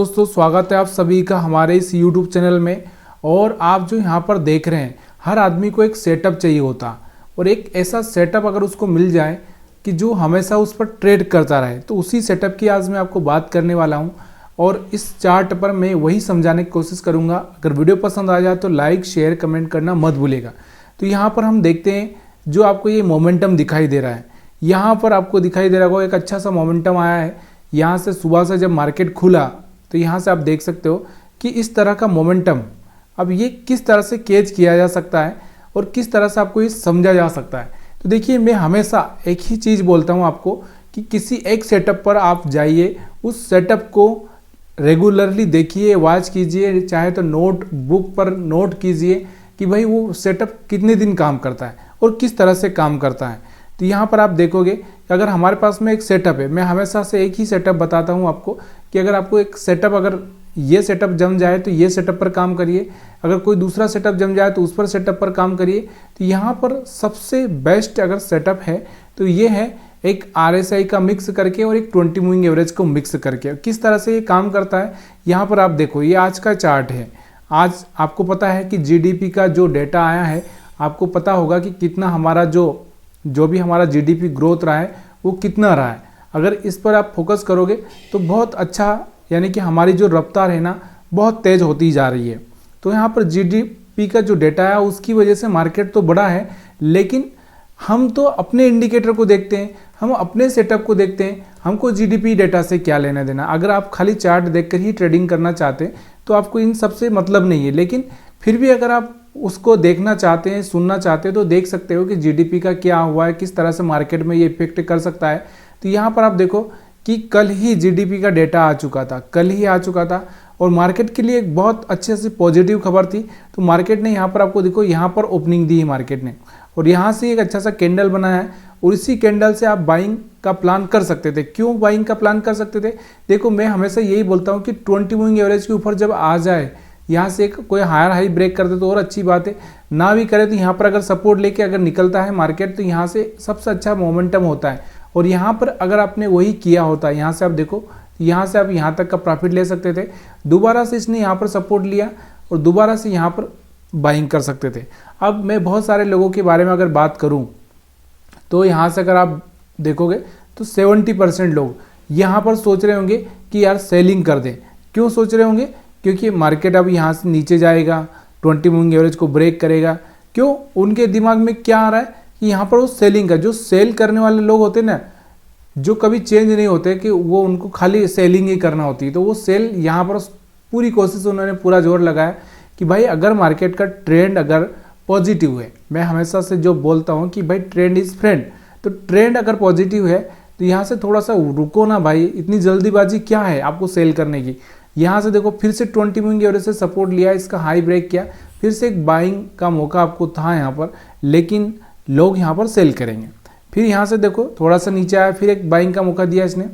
दोस्तों, स्वागत है आप सभी का हमारे इस YouTube चैनल में। और आप जो यहाँ पर देख रहे हैं, हर आदमी को एक सेटअप चाहिए होता, और एक ऐसा सेटअप अगर उसको मिल जाए कि जो हमेशा उस पर ट्रेड करता रहे, तो उसी सेटअप की आज मैं आपको बात करने वाला हूँ। और इस चार्ट पर मैं वही समझाने की कोशिश करूँगा। अगर वीडियो पसंद आ जाए तो लाइक शेयर कमेंट करना मत भूलिएगा। तो यहाँ पर हम देखते हैं, जो आपको ये मोमेंटम दिखाई दे रहा है, यहाँ पर आपको दिखाई दे रहा होगा एक अच्छा सा मोमेंटम आया है। यहाँ से सुबह से जब मार्केट खुला तो यहाँ से आप देख सकते हो कि इस तरह का मोमेंटम, अब ये किस तरह से कैच किया जा सकता है और किस तरह से आपको ये समझा जा सकता है। तो देखिए, मैं हमेशा एक ही चीज़ बोलता हूँ आपको कि किसी एक सेटअप पर आप जाइए, उस सेटअप को रेगुलरली देखिए, वॉच कीजिए, चाहे तो नोट बुक पर नोट कीजिए कि भाई वो सेटअप कितने दिन काम करता है और किस तरह से काम करता है। तो यहाँ पर आप देखोगे कि अगर हमारे पास में एक सेटअप है, मैं हमेशा से एक ही सेटअप बताता हूँ आपको कि अगर आपको एक सेटअप, अगर ये सेटअप जम जाए तो ये सेटअप पर काम करिए, अगर कोई दूसरा सेटअप जम जाए तो उस पर सेटअप पर काम करिए। तो यहाँ पर सबसे बेस्ट अगर सेटअप है तो ये है एक RSI का मिक्स करके और एक 20 मूविंग एवरेज को मिक्स करके। किस तरह से ये काम करता है, यहाँ पर आप देखो, ये आज का चार्ट है। आज आपको पता है कि GDP का जो डेटा आया है, आपको पता होगा कि कितना हमारा जो भी हमारा GDP ग्रोथ रहा है वो कितना रहा है। अगर इस पर आप फोकस करोगे तो बहुत अच्छा, यानी कि हमारी जो रफ्तार है ना, बहुत तेज़ होती जा रही है। तो यहाँ पर GDP का जो डेटा है उसकी वजह से मार्केट तो बड़ा है, लेकिन हम तो अपने इंडिकेटर को देखते हैं, हम अपने सेटअप को देखते हैं, हमको GDP डेटा से क्या लेना देना। अगर आप खाली चार्ट देखकर ही ट्रेडिंग करना चाहते हैं तो आपको इन सब से मतलब नहीं है, लेकिन फिर भी अगर आप उसको देखना चाहते हैं, सुनना चाहते हैं, तो देख सकते हो कि GDP का क्या हुआ है, किस तरह से मार्केट में ये इफेक्ट कर सकता है। तो यहाँ पर आप देखो कि कल ही GDP का डेटा आ चुका था, कल ही आ चुका था, और मार्केट के लिए एक बहुत अच्छी सी पॉजिटिव खबर थी। तो मार्केट ने यहाँ पर आपको देखो, यहाँ पर ओपनिंग दी है मार्केट ने, और यहाँ से एक अच्छा सा कैंडल बनाया है, और इसी कैंडल से आप बाइंग का प्लान कर सकते थे। क्यों बाइंग का प्लान कर सकते थे? देखो, मैं हमेशा यही बोलता हूँ कि 20 मूविंग एवरेज के ऊपर जब आ जाए, यहाँ से एक कोई हायर हाई ब्रेक कर दे तो और अच्छी बात है, ना भी करे तो यहाँ पर अगर सपोर्ट लेके अगर निकलता है मार्केट तो यहाँ से सबसे अच्छा मोमेंटम होता है। और यहाँ पर अगर आपने वही किया होता, यहाँ से आप देखो, यहाँ से आप यहाँ तक का प्रॉफिट ले सकते थे। दोबारा से इसने यहाँ पर सपोर्ट लिया और दोबारा से यहाँ पर बाइंग कर सकते थे। अब मैं बहुत सारे लोगों के बारे में अगर बात करूँ तो यहाँ से अगर आप देखोगे तो 70% लोग यहाँ पर सोच रहे होंगे कि यार सेलिंग कर दें। क्यों सोच रहे होंगे? क्योंकि मार्केट अब यहाँ से नीचे जाएगा, 20 मूविंग एवरेज को ब्रेक करेगा। क्यों? उनके दिमाग में क्या आ रहा है कि यहाँ पर वो सेलिंग का, जो सेल करने वाले लोग होते हैं ना, जो कभी चेंज नहीं होते, कि वो उनको खाली सेलिंग ही करना होती है, तो वो सेल यहाँ पर पूरी कोशिश उन्होंने पूरा जोर लगाया कि भाई अगर मार्केट का ट्रेंड अगर पॉजिटिव है, मैं हमेशा से जो बोलता हूँ कि भाई ट्रेंड इज़ फ्रेंड, तो ट्रेंड अगर पॉजिटिव है तो यहाँ से थोड़ा सा रुको ना भाई, इतनी जल्दीबाजी क्या है आपको सेल करने की। यहाँ से देखो, फिर से 20 मूविंग एवरेज से सपोर्ट लिया, इसका हाई ब्रेक किया, फिर से एक बाइंग का मौका आपको था यहाँ पर, लेकिन लोग यहाँ पर सेल करेंगे। फिर यहाँ से देखो थोड़ा सा नीचे आया, फिर एक बाइंग का मौका दिया इसने,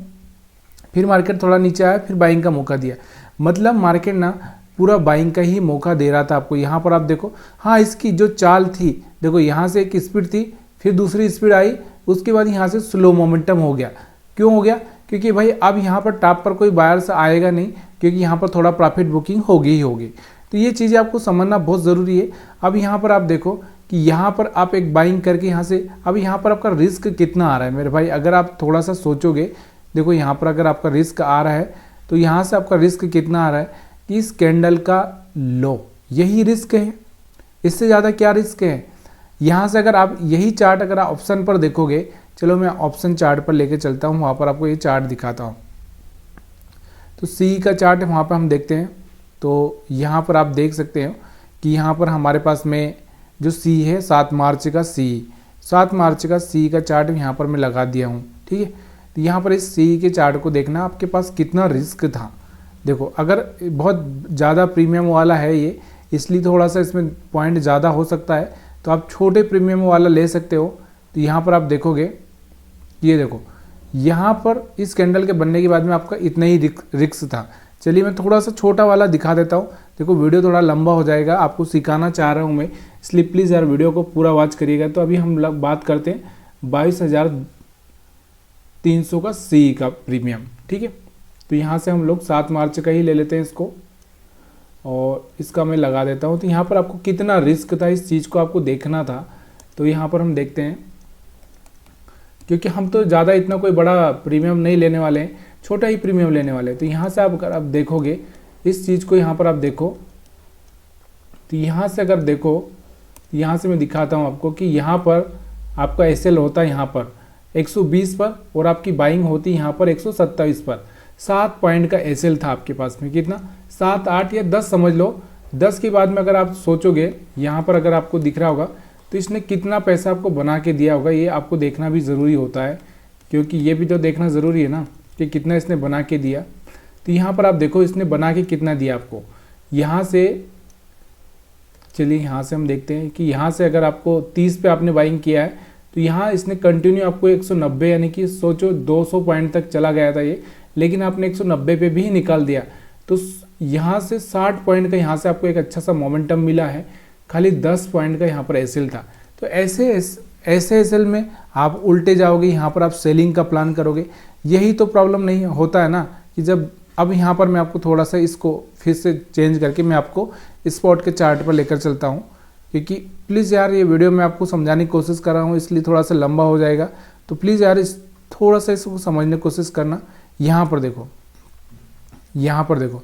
फिर मार्केट थोड़ा नीचे आया, फिर बाइंग का मौका दिया। मतलब मार्केट ना पूरा बाइंग का ही मौका दे रहा था आपको। यहाँ पर आप देखो, हाँ, इसकी जो चाल थी, देखो यहाँ से एक स्पीड थी, फिर दूसरी स्पीड आई, उसके बाद यहाँ से स्लो मोमेंटम हो गया। क्यों हो गया? क्योंकि भाई अब यहाँ पर टॉप पर कोई बायर्स आएगा नहीं, क्योंकि यहाँ पर थोड़ा प्रॉफिट बुकिंग होगी ही होगी। तो ये चीज़ें आपको समझना बहुत ज़रूरी है। अब यहाँ पर आप देखो कि यहाँ पर आप एक बाइंग करके यहाँ से, अब यहाँ पर आपका रिस्क कितना आ रहा है मेरे भाई, अगर आप थोड़ा सा सोचोगे, देखो यहाँ पर अगर आपका रिस्क आ रहा है तो यहाँ से आपका रिस्क कितना आ रहा है कि इस कैंडल का लो, यही रिस्क है, इससे ज़्यादा क्या रिस्क है। यहाँ से अगर आप यही चार्ट अगर आप ऑप्शन पर देखोगे, चलो मैं ऑप्शन चार्ट पर लेके चलता हूँ, वहाँ पर आपको ये चार्ट दिखाता हूँ। तो सी का चार्ट है, वहाँ पर हम देखते हैं। तो यहाँ पर आप देख सकते हो कि यहाँ पर हमारे पास में जो सी है, 7 मार्च का सी का चार्ट यहाँ पर मैं लगा दिया हूँ, ठीक है। तो यहाँ पर इस सी के चार्ट को देखना आपके पास कितना रिस्क था। देखो, अगर बहुत ज़्यादा प्रीमियम वाला है ये, इसलिए थोड़ा सा इसमें पॉइंट ज़्यादा हो सकता है, तो आप छोटे प्रीमियम वाला ले सकते हो। तो यहाँ पर आप देखोगे, ये देखो, यहाँ पर इस कैंडल के बनने के बाद में आपका इतना ही रिस्क था। चलिए मैं थोड़ा सा छोटा वाला दिखा देता हूँ। देखो, वीडियो थोड़ा लंबा हो जाएगा, आपको सिखाना चाह रहा हूँ मैं, इसलिए प्लीज़ यार वीडियो को पूरा वॉच करिएगा। तो अभी हम बात करते हैं 22,300 का सी का प्रीमियम, ठीक है। तो यहाँ से हम लोग 7 मार्च का ही ले लेते हैं इसको, और इसका मैं लगा देता हूँ। तो यहाँ पर आपको कितना रिस्क था इस चीज़ को आपको देखना था। तो यहाँ पर हम देखते हैं, क्योंकि हम तो ज़्यादा इतना कोई बड़ा प्रीमियम नहीं लेने वाले हैं, छोटा ही प्रीमियम लेने वाले हैं। तो यहाँ से अगर आप देखोगे इस चीज़ को, यहाँ पर आप देखो, तो यहाँ से अगर देखो, यहाँ से मैं दिखाता हूँ आपको कि यहाँ पर आपका एसएल होता है यहाँ पर 120 पर, और आपकी बाइंग होती है यहाँ पर 127 पर। 7 पॉइंट का एसएल था आपके पास में, कितना 7, 8 या 10 समझ लो। 10 के बाद में अगर आप सोचोगे, यहाँ पर अगर आपको दिख रहा होगा, तो इसने कितना पैसा आपको बना के दिया होगा, ये आपको देखना भी ज़रूरी होता है, क्योंकि ये भी तो देखना ज़रूरी है ना कि कितना इसने बना के दिया। तो यहाँ पर आप देखो इसने बना के कितना दिया आपको। यहाँ से चलिए यहाँ से हम देखते हैं कि यहाँ से अगर आपको 30 पे आपने बाइंग किया है, तो यहाँ इसने कंटिन्यू आपको 190, यानी कि सोचो 200 पॉइंट तक चला गया था ये, लेकिन आपने 190 पे भी निकाल दिया। तो यहाँ से 60 पॉइंट का यहाँ से आपको एक अच्छा सा मोमेंटम मिला है, खाली 10 पॉइंट का यहाँ पर एसएल था। तो ऐसे एसएल में आप उल्टे जाओगे, यहाँ पर आप सेलिंग का प्लान करोगे। यही तो प्रॉब्लम नहीं होता है ना, कि जब अब यहाँ पर मैं आपको थोड़ा सा इसको फिर से चेंज करके मैं आपको स्पॉट के चार्ट पर लेकर चलता हूँ, क्योंकि प्लीज़ यार ये वीडियो मैं आपको समझाने की कोशिश कर रहा हूँ, इसलिए थोड़ा सा लंबा हो जाएगा। तो प्लीज़ यार थोड़ा सा इसको समझने की कोशिश करना। यहाँ पर देखो, यहाँ पर देखो,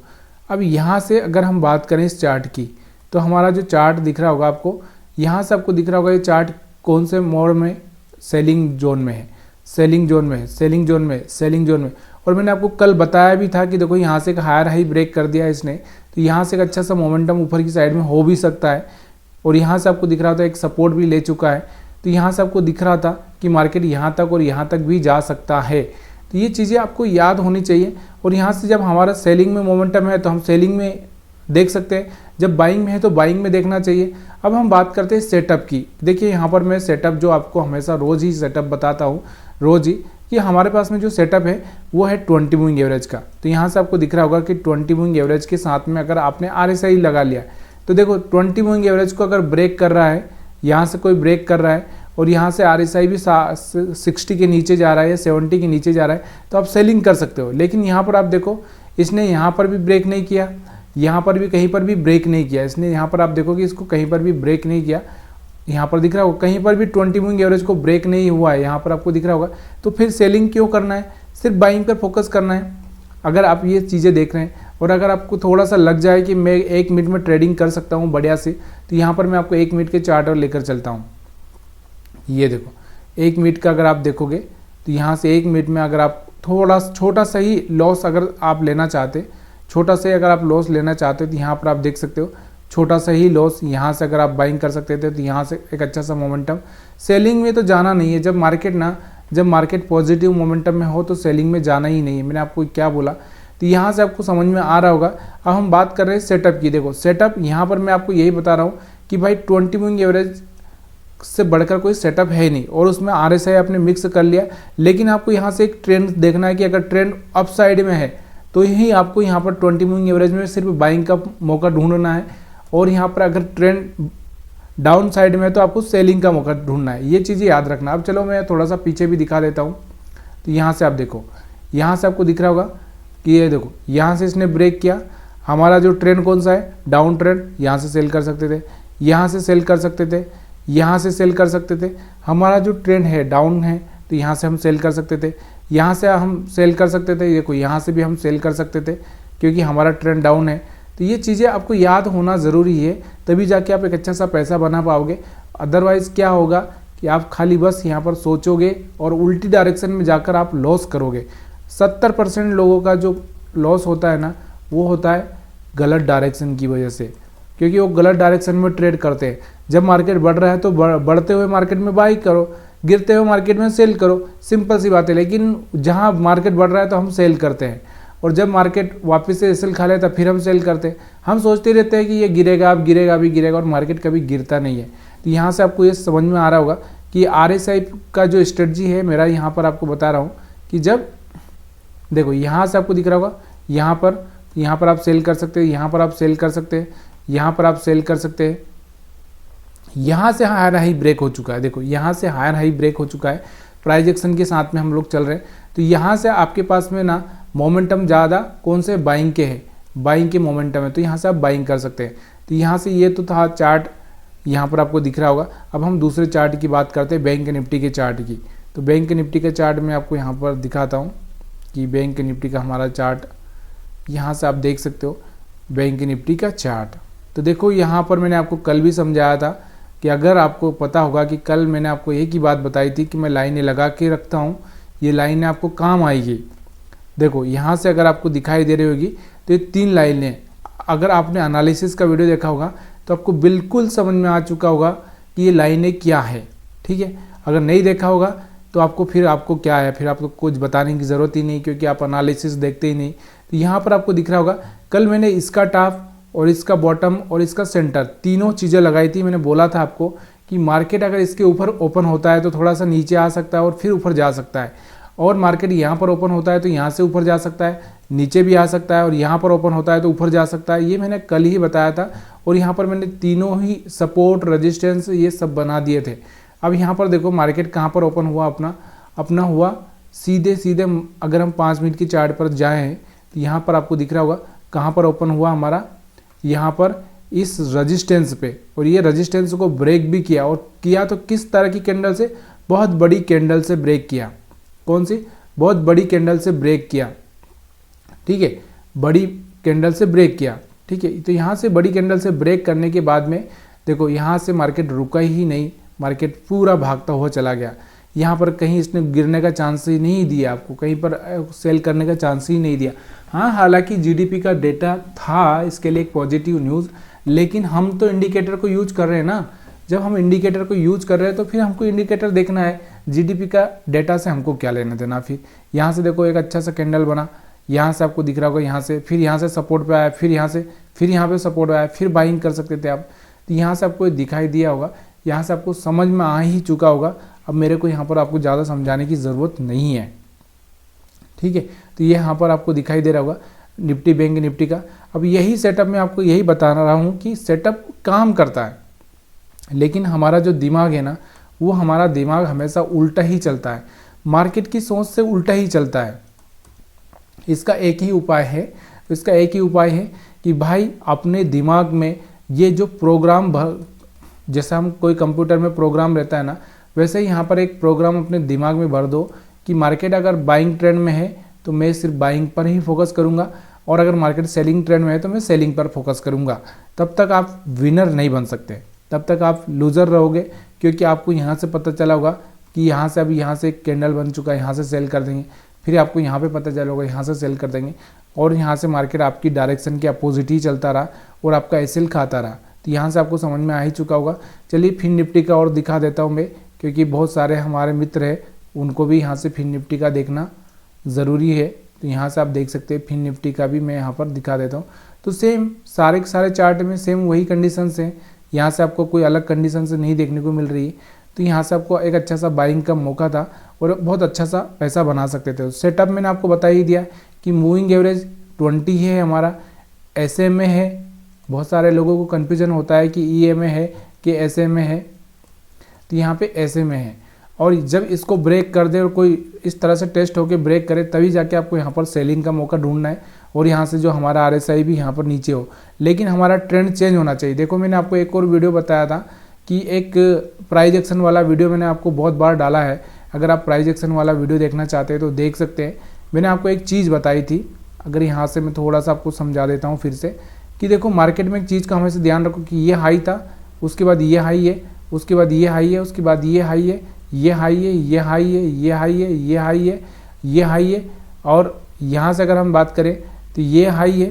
अब यहाँ से अगर हम बात करें इस चार्ट की, तो हमारा जो चार्ट दिख रहा होगा आपको, यहाँ से आपको दिख रहा होगा ये चार्ट कौन से मोड में, सेलिंग जोन में है, सेलिंग जोन में है, सेलिंग जोन में, सेलिंग जोन में। और मैंने आपको कल बताया भी था कि देखो यहाँ से एक हायर हाई ब्रेक कर दिया है इसने, तो यहाँ से एक अच्छा सा मोमेंटम ऊपर की साइड में हो भी सकता है। और यहाँ से आपको दिख रहा था एक सपोर्ट भी ले चुका है, तो यहाँ से आपको दिख रहा था कि मार्केट यहाँ तक और यहाँ तक भी जा सकता है। तो ये चीज़ें आपको याद होनी चाहिए। और यहाँ से जब हमारा सेलिंग में मोमेंटम है तो हम सेलिंग में देख सकते हैं, जब बाइंग में है तो बाइंग में देखना चाहिए। अब हम बात करते हैं सेटअप की। देखिए यहाँ पर मैं सेटअप जो आपको हमेशा रोज़ ही सेटअप बताता हूँ, रोज़ ही, कि हमारे पास में जो सेटअप है वो है 20 मूविंग एवरेज का। तो यहाँ से आपको दिख रहा होगा कि 20 मूविंग एवरेज के साथ में अगर आपने RSI लगा लिया, तो देखो 20 मूविंग एवरेज को अगर ब्रेक कर रहा है, यहाँ से कोई ब्रेक कर रहा है और यहाँ से RSI भी 60 के नीचे जा रहा है या 70 के नीचे जा रहा है, तो आप सेलिंग कर सकते हो। लेकिन यहाँ पर आप देखो इसने यहाँ पर भी ब्रेक नहीं किया, यहाँ पर भी कहीं पर भी ब्रेक नहीं किया इसने। यहाँ पर आप देखो कि इसको कहीं पर भी ब्रेक नहीं किया, यहाँ पर दिख रहा होगा कहीं पर भी 20 मूविंग एवरेज को ब्रेक नहीं हुआ है, यहाँ पर आपको दिख रहा होगा। तो फिर सेलिंग क्यों करना है, सिर्फ बाइंग पर फोकस करना है। अगर आप ये चीज़ें देख रहे हैं और अगर आपको थोड़ा सा लग जाए कि मैं 1 मिनट में ट्रेडिंग कर सकता हूँ बढ़िया से, तो यहाँ पर मैं आपको 1 मिनट के चार्ट और लेकर चलता हूँ। ये देखो 1 मिनट का अगर आप देखोगे, तो यहाँ से 1 मिनट में अगर आप थोड़ा छोटा सा ही लॉस अगर आप लेना चाहते, छोटा सा ही अगर आप लॉस लेना चाहते, तो यहाँ पर आप देख सकते हो छोटा सा ही लॉस यहाँ से अगर आप बाइंग कर सकते थे, तो यहाँ से एक अच्छा सा मोमेंटम। सेलिंग में तो जाना नहीं है, जब मार्केट पॉजिटिव मोमेंटम में हो तो सेलिंग में जाना ही नहीं है। मैंने आपको क्या बोला, तो यहाँ से आपको समझ में आ रहा होगा। अब हम बात कर रहे हैं सेटअप की। देखो सेटअप यहाँ पर मैं आपको यही बता रहा हूँ कि भाई 20 मूविंग एवरेज से बढ़कर कोई सेटअप है नहीं, और उसमें RSI आपने मिक्स कर लिया। लेकिन आपको यहाँ से एक ट्रेंड देखना है कि अगर ट्रेंड अप साइड में है तो ही आपको यहाँ पर 20 मूविंग एवरेज में सिर्फ बाइंग का मौका ढूंढना है, और यहाँ पर अगर ट्रेंड डाउन साइड में है तो आपको सेलिंग का मौका ढूंढना है। ये चीज़ें याद रखना। अब चलो मैं थोड़ा सा पीछे भी दिखा देता हूँ। तो यहाँ से आप देखो, यहाँ से आपको दिख रहा होगा कि ये देखो यहाँ से इसने ब्रेक किया। हमारा जो ट्रेंड कौन सा है, डाउन ट्रेंड, यहाँ से सेल कर सकते थे, यहाँ से सेल कर सकते थे, यहाँ से सेल कर सकते थे। हमारा जो ट्रेंड है डाउन है, तो यहाँ से हम सेल कर सकते थे, यहाँ से हम सेल कर सकते थे, देखो यहाँ से भी हम सेल कर सकते थे, क्योंकि हमारा ट्रेंड डाउन है। तो ये चीज़ें आपको याद होना ज़रूरी है, तभी जाके आप एक अच्छा सा पैसा बना पाओगे। अदरवाइज़ क्या होगा कि आप खाली बस यहाँ पर सोचोगे और उल्टी डायरेक्शन में जाकर आप लॉस करोगे। 70% लोगों का जो लॉस होता है ना, वो होता है गलत डायरेक्शन की वजह से, क्योंकि वो गलत डायरेक्शन में ट्रेड करते हैं। जब मार्केट बढ़ रहा है तो बढ़ते हुए मार्केट में बाई करो, गिरते हुए मार्केट में सेल करो, सिंपल सी बात है। लेकिन जहाँ मार्केट बढ़ रहा है तो हम सेल करते हैं, और जब मार्केट वापस से सेल खा लेता फिर हम सेल करते हैं। हम सोचते रहते हैं कि ये गिरेगा, अब गिरेगा, अभी गिरेगा, और मार्केट कभी गिरता नहीं है। तो यहाँ से आपको ये समझ में आ रहा होगा कि RSI का जो स्ट्रेटजी है मेरा, यहाँ पर आपको बता रहा हूँ कि जब देखो यहाँ से आपको दिख रहा होगा, यहाँ पर आप सेल कर सकते हैं, यहाँ पर आप सेल कर सकते हैं, यहाँ पर आप सेल कर सकते हैं। यहाँ से हायर हाई ब्रेक हो चुका है, देखो यहाँ से हायर हाई ब्रेक हो चुका है, प्राइस एक्शन के साथ में हम लोग चल रहे हैं। तो यहाँ से आपके पास में ना मोमेंटम ज़्यादा कौन से बाइंग के है, बाइंग के मोमेंटम है, तो यहाँ से आप बाइंग कर सकते हैं। तो यहाँ से ये तो था चार्ट, यहाँ पर आपको दिख रहा होगा। अब हम दूसरे चार्ट की बात करते हैं, बैंक निफ्टी के चार्ट की। तो बैंक निफ्टी के चार्ट में आपको यहाँ पर दिखाता हूँ कि बैंक निफ्टी का हमारा चार्ट, यहाँ से आप देख सकते हो बैंक निफ्टी का चार्ट। तो देखो यहाँ पर मैंने आपको कल भी समझाया था कि अगर आपको पता होगा कि कल मैंने आपको एक ही बात बताई थी कि मैं लाइनें लगा के रखता हूँ, ये लाइनें आपको काम आएगी। देखो यहाँ से अगर आपको दिखाई दे रही होगी तो ये 3 लाइनें, अगर आपने एनालिसिस का वीडियो देखा होगा तो आपको बिल्कुल समझ में आ चुका होगा कि ये लाइनें क्या है। ठीक है, अगर नहीं देखा होगा तो आपको क्या है, फिर आपको कुछ बताने की ज़रूरत ही नहीं, क्योंकि आप एनालिसिस देखते ही नहीं। तो यहाँ पर आपको दिख रहा होगा कल मैंने इसका टॉप और इसका बॉटम और इसका सेंटर तीनों चीज़ें लगाई थी। मैंने बोला था आपको कि मार्केट अगर इसके ऊपर ओपन होता है तो थोड़ा सा नीचे आ सकता है और फिर ऊपर जा सकता है, और मार्केट यहाँ पर ओपन होता है तो यहाँ से ऊपर जा सकता है, नीचे भी आ सकता है, और यहाँ पर ओपन होता है तो ऊपर जा सकता है। ये मैंने कल ही बताया था, और यहाँ पर मैंने तीनों ही सपोर्ट रेजिस्टेंस ये सब बना दिए थे। अब यहाँ पर देखो मार्केट कहाँ पर ओपन हुआ, अपना हुआ सीधे अगर हम 5 मिनट की चार्ट पर जाएँ तो यहाँ पर आपको दिख रहा होगा कहाँ पर ओपन हुआ हमारा, यहाँ पर इस रेजिस्टेंस पे, और ये रेजिस्टेंस को ब्रेक भी किया, और किया तो किस तरह की कैंडल से, बहुत बड़ी कैंडल से ब्रेक किया। कौन सी? बहुत बड़ी कैंडल से ब्रेक किया। ठीक है, बड़ी कैंडल से ब्रेक किया। ठीक है, तो यहाँ से बड़ी कैंडल से ब्रेक करने के बाद में देखो यहाँ से मार्केट रुका ही नहीं, मार्केट पूरा भागता हुआ चला गया। यहाँ पर कहीं इसने गिरने का चांस ही नहीं दिया, आपको कहीं पर सेल करने का चांस ही नहीं दिया। हाँ, हालांकि जीडीपी का डेटा था इसके लिए एक पॉजिटिव न्यूज़, लेकिन हम तो इंडिकेटर को यूज कर रहे हैं ना। जब हम इंडिकेटर को यूज कर रहे हैं तो फिर हमको इंडिकेटर देखना है, जीडीपी का डेटा से हमको क्या लेना देना। फिर यहाँ से देखो एक अच्छा सा कैंडल बना, यहाँ से आपको दिख रहा होगा, यहाँ से फिर यहाँ से सपोर्ट पे आया, फिर यहाँ पे सपोर्ट आया, फिर बाइंग कर सकते थे आप। तो यहाँ से आपको दिखाई दिया होगा, यहाँ से आपको समझ में आ ही चुका होगा। अब मेरे को यहाँ पर आपको ज़्यादा समझाने की ज़रूरत नहीं है। ठीक है, तो ये यहाँ पर आपको दिखाई दे रहा होगा निफ्टी, बैंक निफ्टी का। अब यही सेटअप मैं आपको यही बता रहा हूँ कि सेटअप काम करता है, लेकिन हमारा जो दिमाग है ना, वो हमारा दिमाग हमेशा उल्टा ही चलता है, मार्केट की सोच से उल्टा ही चलता है। इसका एक ही उपाय है कि भाई अपने दिमाग में ये जो प्रोग्राम जैसा हम कोई कंप्यूटर में प्रोग्राम रहता है ना, वैसे ही यहाँ पर एक प्रोग्राम अपने दिमाग में भर दो कि मार्केट अगर बाइंग ट्रेंड में है तो मैं सिर्फ बाइंग पर ही फोकस करूँगा, और अगर मार्केट सेलिंग ट्रेंड में है तो मैं सेलिंग पर फोकस करूँगा। तब तक आप विनर नहीं बन सकते, तब तक आप लूज़र रहोगे, क्योंकि आपको यहाँ से पता चला होगा कि यहाँ से अभी यहाँ से एक कैंडल बन चुका है, यहाँ से सेल कर देंगे, फिर आपको यहाँ पे पता चला होगा यहाँ से सेल कर देंगे, और यहाँ से मार्केट आपकी डायरेक्शन के अपोजिट ही चलता रहा और आपका एसएल खाता रहा। तो यहाँ से आपको समझ में आ ही चुका होगा। चलिए फिर निफ्टी का और दिखा देता हूँ मैं, क्योंकि बहुत सारे हमारे मित्र हैं, उनको भी यहाँ से फिर निफ्टी का देखना ज़रूरी है। तो यहाँ से आप देख सकते हैं फिर निफ्टी का भी मैं यहाँ पर दिखा देता हूँ। तो सेम सारे के सारे चार्ट में सेम वही कंडीशंस हैं, यहाँ से आपको कोई अलग कंडीशन से नहीं देखने को मिल रही है। तो यहाँ से आपको एक अच्छा सा बाइंग का मौका था और बहुत अच्छा सा पैसा बना सकते थे। सेटअप मैंने आपको बता ही दिया कि मूविंग एवरेज 20 है हमारा, SMA है। बहुत सारे लोगों को कन्फ्यूजन होता है कि EMA है कि SMA है, तो यहाँ पे SMA है, और जब इसको ब्रेक कर दे और कोई इस तरह से टेस्ट होकर ब्रेक करे तभी जाके आपको यहाँ पर सेलिंग का मौका ढूंढना है, और यहाँ से जो हमारा RSI भी यहाँ पर नीचे हो, लेकिन हमारा ट्रेंड चेंज होना चाहिए। देखो मैंने आपको एक और वीडियो बताया था कि एक प्राइस एक्शन वाला वीडियो मैंने आपको बहुत बार डाला है। अगर आप प्राइस एक्शन वाला वीडियो देखना चाहते हैं तो देख सकते हैं। मैंने आपको एक चीज़ बताई थी, अगर यहाँ से मैं थोड़ा सा आपको समझा देता हूँ फिर से, कि देखो मार्केट में एक चीज़ का हमेशा ध्यान रखो कि ये हाई था, उसके बाद ये हाई है, उसके बाद ये हाई है, उसके बाद ये हाई है, ये हाई है, ये हाई है, ये हाई है, ये हाई है, ये हाई है, और यहाँ से अगर हम बात करें तो ये हाई है।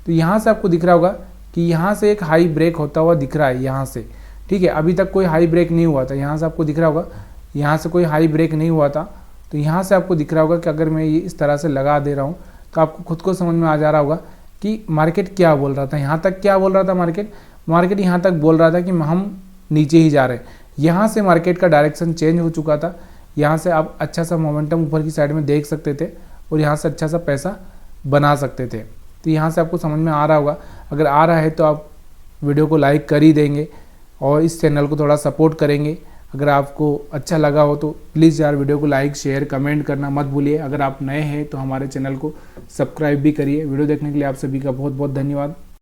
तो यहाँ से आपको दिख रहा होगा कि यहाँ से एक हाई ब्रेक होता हुआ दिख रहा है यहाँ से, ठीक है। अभी तक कोई हाई ब्रेक नहीं हुआ था, यहाँ से आपको दिख रहा होगा यहाँ से कोई हाई ब्रेक नहीं हुआ था। तो यहाँ से आपको दिख रहा होगा कि अगर मैं ये इस तरह से लगा दे रहा हूँ तो आपको खुद को समझ में आ जा रहा होगा कि मार्केट क्या बोल रहा था। यहाँ तक क्या बोल रहा था मार्केट यहाँ तक बोल रहा था कि हम नीचे ही जा रहे हैं। यहाँ से मार्केट का डायरेक्शन चेंज हो चुका था, यहाँ से आप अच्छा सा मोमेंटम ऊपर की साइड में देख सकते थे और यहाँ से अच्छा सा पैसा बना सकते थे। तो यहाँ से आपको समझ में आ रहा होगा, अगर आ रहा है तो आप वीडियो को लाइक कर ही देंगे और इस चैनल को थोड़ा सपोर्ट करेंगे। अगर आपको अच्छा लगा हो तो प्लीज़ यार वीडियो को लाइक शेयर कमेंट करना मत भूलिए। अगर आप नए हैं तो हमारे चैनल को सब्सक्राइब भी करिए। वीडियो देखने के लिए आप सभी का बहुत बहुत धन्यवाद।